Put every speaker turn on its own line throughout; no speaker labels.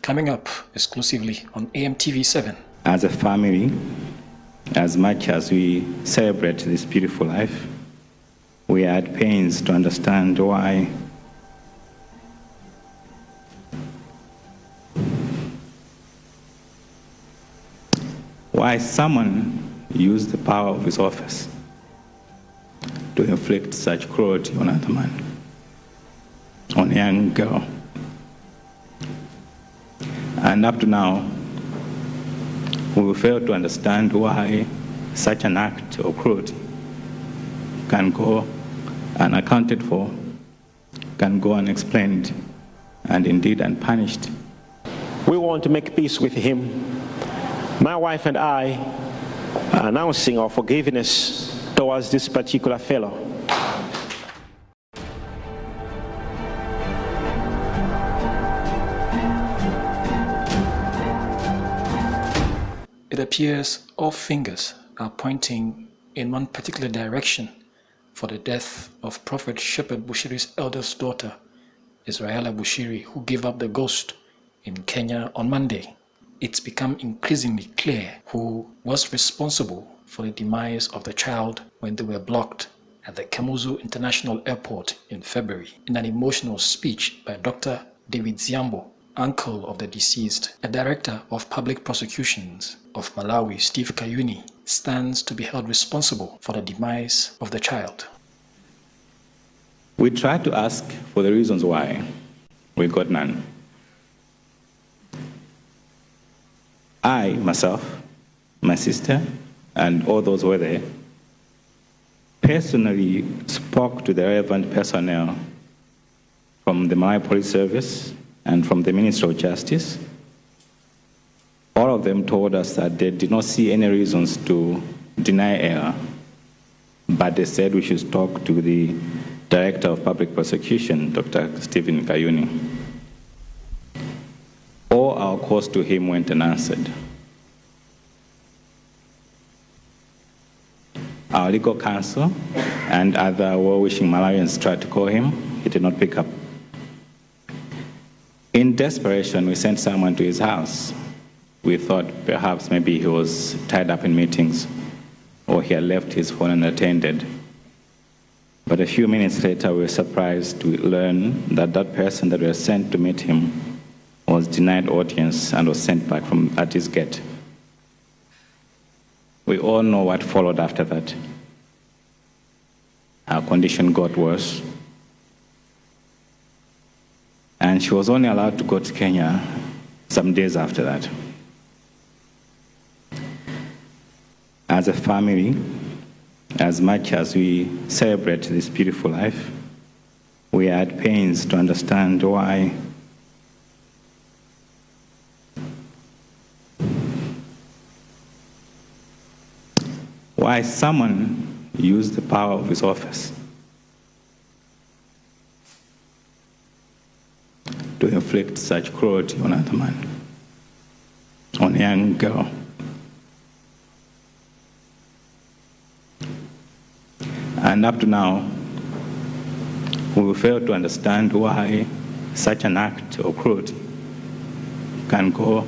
Coming up exclusively on AMTV7.
As a family, as much as we celebrate this beautiful life, we are at pains to understand why someone used the power of his office to inflict such cruelty on another man, on a young girl. And up to now, we fail to understand why such an act of cruelty can go unaccounted for, can go unexplained, and indeed unpunished.
We want to make peace with him. My wife and I are announcing our forgiveness towards this particular fellow.
It appears all fingers are pointing in one particular direction for the death of Prophet Shepherd Bushiri's eldest daughter, Israela Bushiri, who gave up the ghost in Kenya on Monday. It's become increasingly clear who was responsible for the demise of the child when they were blocked at the Kamuzu International Airport in February. In an emotional speech by Dr. David Ziambo, uncle of the deceased, a director of public prosecutions of Malawi, Steve Kayuni, stands to be held responsible for the demise of the child.
We tried to ask for the reasons why. We got none. I, myself, my sister, and all those who were there, personally spoke to the relevant personnel from the Malawi Police Service and from the Ministry of Justice. All of them told us that they did not see any reasons to deny error, but they said we should talk to the Director of Public Prosecution, Dr. Stephen Kayuni. All our calls to him went unanswered. Our legal counsel and other well-wishing Malawians tried to call him. He did not pick up. In desperation, we sent someone to his house. We thought perhaps maybe he was tied up in meetings or he had left his phone unattended. But a few minutes later, we were surprised to learn that that person that we were sent to meet him was denied audience and was sent back at his gate. We all know what followed after that. Her condition got worse, and she was only allowed to go to Kenya some days after that. As a family, as much as we celebrate this beautiful life, we are at pains to understand why someone used the power of his office to inflict such cruelty on another man, on a young girl. And up to now, we fail to understand why such an act of cruelty can go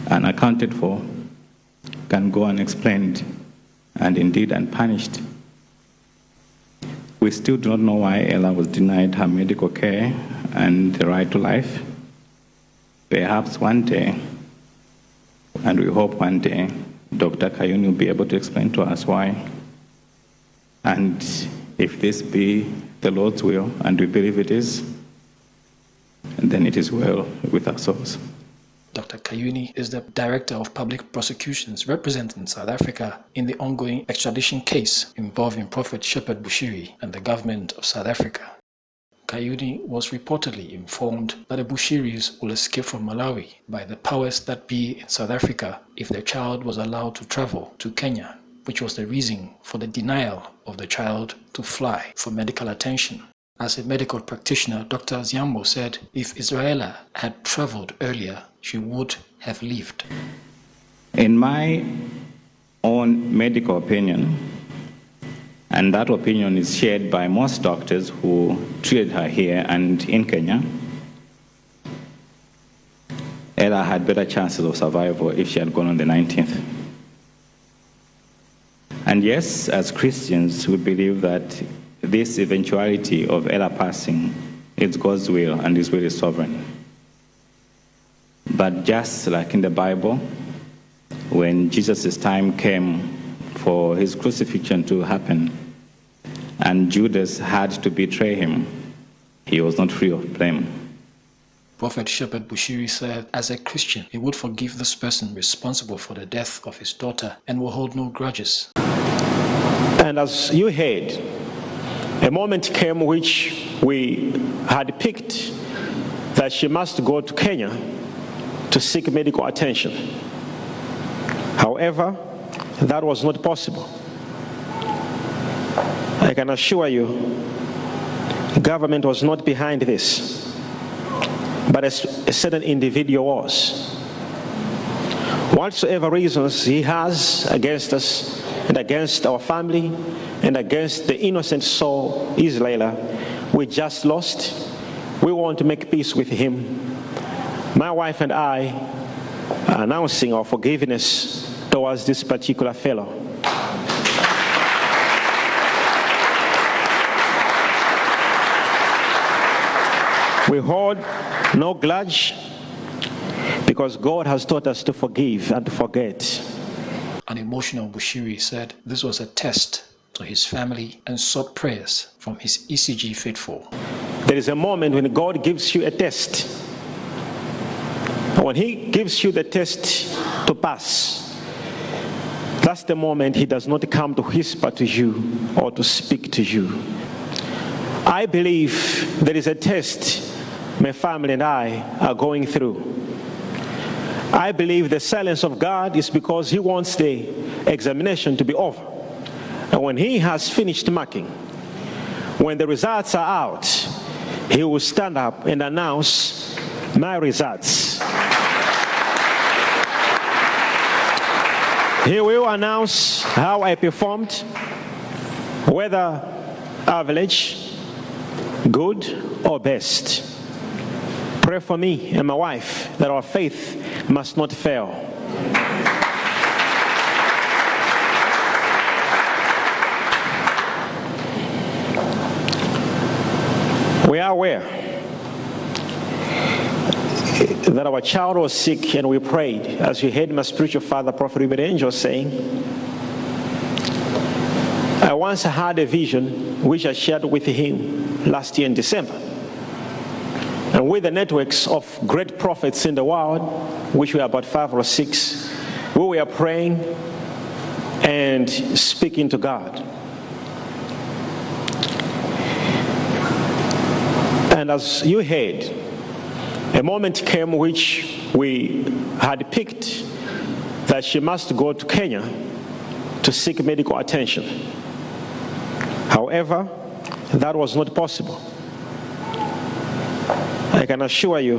unaccounted for, can go unexplained, and indeed unpunished. We still do not know why Ella was denied her medical care and the right to life. Perhaps one day, and we hope one day, Dr. Kayuni will be able to explain to us why. And if this be the Lord's will, and we believe it is, then it is well with our souls.
Dr. Kayuni is the Director of Public Prosecutions representing South Africa in the ongoing extradition case involving Prophet Shepherd Bushiri and the government of South Africa. Kayuni was reportedly informed that the Bushiri'S will escape from Malawi by the powers that be in South Africa if the child was allowed to travel to Kenya, which was the reason for the denial of the child to fly for medical attention. As a medical practitioner, Dr. Ziambo said if Israela had traveled earlier, she would have lived.
In my own medical opinion, and that opinion is shared by most doctors who treated her here and in Kenya, Ella had better chances of survival if she had gone on the 19th. And yes, as Christians, we believe that this eventuality of Ella passing is God's will, and His will is sovereign. But just like in the Bible, when Jesus' time came for his crucifixion to happen, and Judas had to betray him, he was not free of blame.
Prophet Shepherd Bushiri said, as a Christian, he would forgive this person responsible for the death of his daughter and will hold no grudges.
And as you heard, a moment came which we had picked that she must go to Kenya to seek medical attention. However, that was not possible. I can assure you, government was not behind this, but a certain individual was. Whatsoever reasons he has against us and against our family and against the innocent soul, Israel, we just lost. We want to make peace with him. My wife and I are announcing our forgiveness towards this particular fellow. We hold no grudge because God has taught us to forgive and to forget.
An emotional Bushiri said this was a test to his family and sought prayers from his ECG faithful.
There is a moment when God gives you a test. When He gives you the test to pass, that's the moment He does not come to whisper to you or to speak to you. I believe there is a test my family and I are going through. I believe the silence of God is because He wants the examination to be over. And when He has finished marking, when the results are out, He will stand up and announce my results. He will announce how I performed, whether average, good, or best. Pray for me and my wife that our faith must not fail. We are aware that our child was sick, and we prayed, as you heard my spiritual father, Prophet Ruben Angel, saying, I once had a vision which I shared with him last year in December. And with the networks of great prophets in the world, which were about 5 or 6, we were praying and speaking to God. And as you heard, a moment came which we had picked that she must go to Kenya to seek medical attention. However, that was not possible. I can assure you,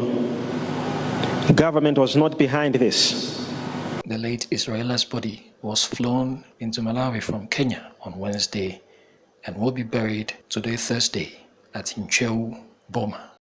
government was not behind this.
The late Israela's body was flown into Malawi from Kenya on Wednesday and will be buried today, Thursday, at Ncheu, Boma.